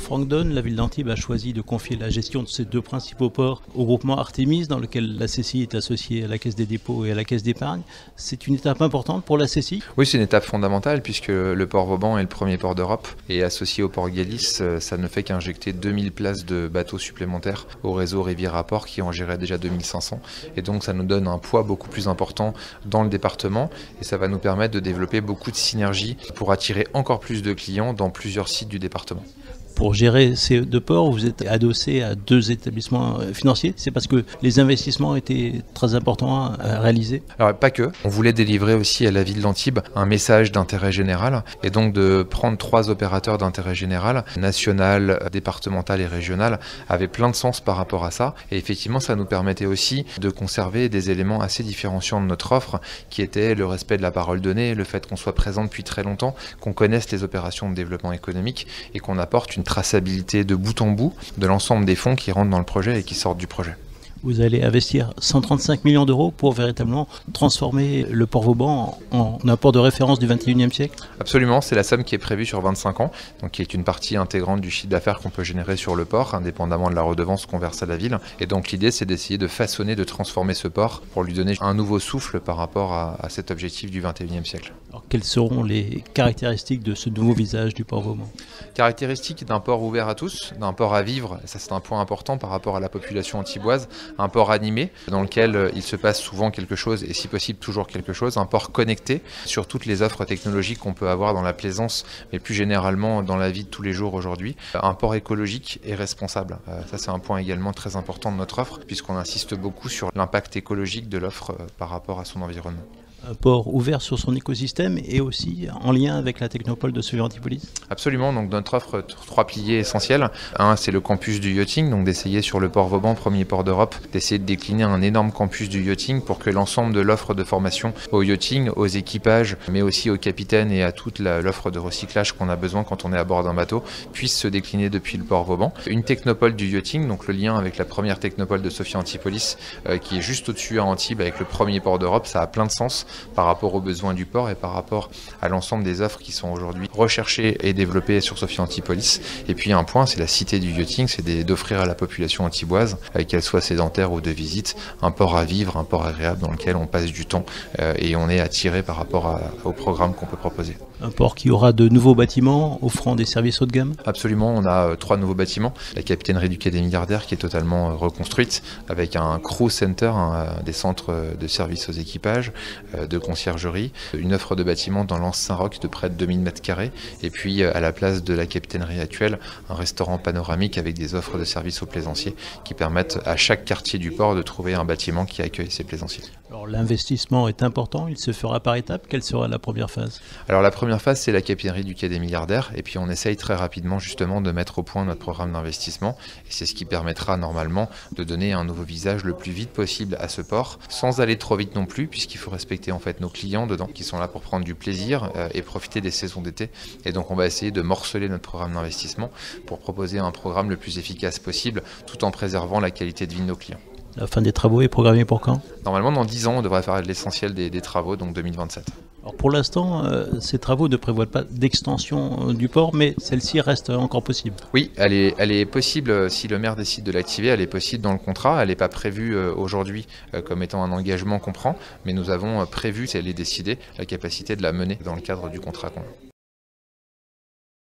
Franck Donne, la ville d'Antibes a choisi de confier la gestion de ces deux principaux ports au groupement Artémis, dans lequel la CCI est associée à la Caisse des dépôts et à la Caisse d'épargne. C'est une étape importante pour la CCI? Oui, c'est une étape fondamentale puisque le port Vauban est le premier port d'Europe et associé au port Galice, ça ne fait qu'injecter 2000 places de bateaux supplémentaires au réseau Riviera Port qui en gérait déjà 2500. Et donc ça nous donne un poids beaucoup plus important dans le département et ça va nous permettre de développer beaucoup de synergies pour attirer encore plus de clients dans plusieurs sites du département. Pour gérer ces deux ports, vous êtes adossé à deux établissements financiers. C'est parce que les investissements étaient très importants à réaliser? Alors pas que, on voulait délivrer aussi à la ville d'Antibes un message d'intérêt général et donc de prendre 3 opérateurs d'intérêt général, national, départemental et régional, avait plein de sens par rapport à ça. Et effectivement, ça nous permettait aussi de conserver des éléments assez différenciants de notre offre qui étaient le respect de la parole donnée, le fait qu'on soit présent depuis très longtemps, qu'on connaisse les opérations de développement économique et qu'on apporte une traçabilité de bout en bout de l'ensemble des fonds qui rentrent dans le projet et qui sortent du projet. Vous allez investir 135 millions d'euros pour véritablement transformer le port Vauban en un port de référence du 21e siècle? Absolument, c'est la somme qui est prévue sur 25 ans, donc qui est une partie intégrante du chiffre d'affaires qu'on peut générer sur le port, indépendamment de la redevance qu'on verse à la ville. Et donc l'idée, c'est d'essayer de façonner, de transformer ce port pour lui donner un nouveau souffle par rapport à cet objectif du 21e siècle. Alors, quelles seront les caractéristiques de ce nouveau visage du port Vauban? Caractéristiques d'un port ouvert à tous, d'un port à vivre, ça c'est un point important par rapport à la population antiboise, un port animé dans lequel il se passe souvent quelque chose et si possible toujours quelque chose, un port connecté sur toutes les offres technologiques qu'on peut avoir dans la plaisance mais plus généralement dans la vie de tous les jours aujourd'hui, un port écologique et responsable. Ça c'est un point également très important de notre offre puisqu'on insiste beaucoup sur l'impact écologique de l'offre par rapport à son environnement. Un port ouvert sur son écosystème et aussi en lien avec la technopole de Sophia-Antipolis? Absolument, donc notre offre 3 piliers essentiels. Un, c'est le campus du yachting, donc d'essayer sur le port Vauban, premier port d'Europe, d'essayer de décliner un énorme campus du yachting pour que l'ensemble de l'offre de formation au yachting, aux équipages, mais aussi aux capitaines et à toute l'offre de recyclage qu'on a besoin quand on est à bord d'un bateau, puisse se décliner depuis le port Vauban. Une technopole du yachting, donc le lien avec la première technopole de Sophia-Antipolis, qui est juste au-dessus à Antibes avec le premier port d'Europe, ça a plein de sens par rapport aux besoins du port et par rapport à l'ensemble des offres qui sont aujourd'hui recherchées et développées sur Sophia-Antipolis. Et puis un point, c'est la cité du yachting, c'est d'offrir à la population antiboise, qu'elle soit sédentaire ou de visite, un port à vivre, un port agréable dans lequel on passe du temps et on est attiré par rapport au programme qu'on peut proposer. Un port qui aura de nouveaux bâtiments offrant des services haut de gamme? Absolument, on a 3 nouveaux bâtiments. La capitainerie du quai des Milliardaires qui est totalement reconstruite avec un crew center, des centres de services aux équipages, de conciergerie, une offre de bâtiments dans l'Anse Saint-Roch de près de 2000 m² et puis à la place de la capitainerie actuelle, un restaurant panoramique avec des offres de services aux plaisanciers qui permettent à chaque quartier du port de trouver un bâtiment qui accueille ses plaisanciers. Alors l'investissement est important, il se fera par étapes. Quelle sera la première phase? Alors la première phase, c'est la capitainerie du quai des Milliardaires et puis on essaye très rapidement justement de mettre au point notre programme d'investissement et c'est ce qui permettra normalement de donner un nouveau visage le plus vite possible à ce port sans aller trop vite non plus puisqu'il faut respecter en fait nos clients dedans qui sont là pour prendre du plaisir et profiter des saisons d'été et donc on va essayer de morceler notre programme d'investissement pour proposer un programme le plus efficace possible tout en préservant la qualité de vie de nos clients. La fin des travaux est programmée pour quand? Normalement, dans 10 ans, on devrait faire l'essentiel des travaux, donc 2027. Alors pour l'instant, ces travaux ne prévoient pas d'extension du port, mais celle-ci reste encore possible. Oui, elle est possible si le maire décide de l'activer, elle est possible dans le contrat. Elle n'est pas prévue aujourd'hui comme étant un engagement qu'on prend, mais nous avons prévu, si elle est décidée, la capacité de la mener dans le cadre du contrat qu'on a.